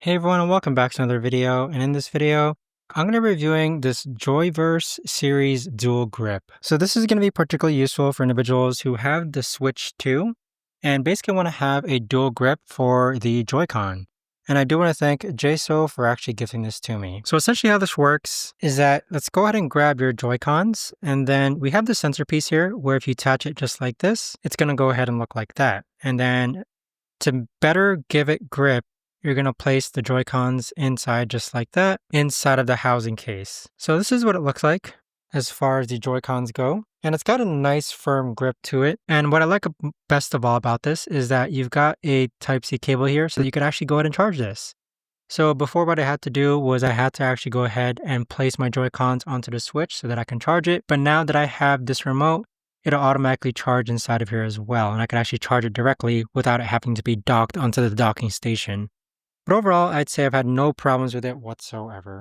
Hey everyone, and welcome back to another video. And in this video, I'm going to be reviewing this JoyVerse series dual grip. So this is going to be particularly useful for individuals who have the Switch 2 and basically want to have a dual grip for the Joy-Con. And I do want to thank JSAUX for actually gifting this to me. So essentially how this works is that let's go ahead and grab your Joy-Cons, and then we have the sensor piece here where if you attach it just like this, it's going to go ahead and look like that. And then to better give it grip, you're going to place the Joy-Cons inside just like that, inside of the housing case. So this is what it looks like as far as the Joy-Cons go. And it's got a nice firm grip to it. And what I like best of all about this is that you've got a Type-C cable here so that you could actually go ahead and charge this. So before, what I had to do was I had to actually go ahead and place my Joy-Cons onto the Switch so that I can charge it. But now that I have this remote, it'll automatically charge inside of here as well. And I can actually charge it directly without it having to be docked onto the docking station. But overall, I'd say I've had no problems with it whatsoever.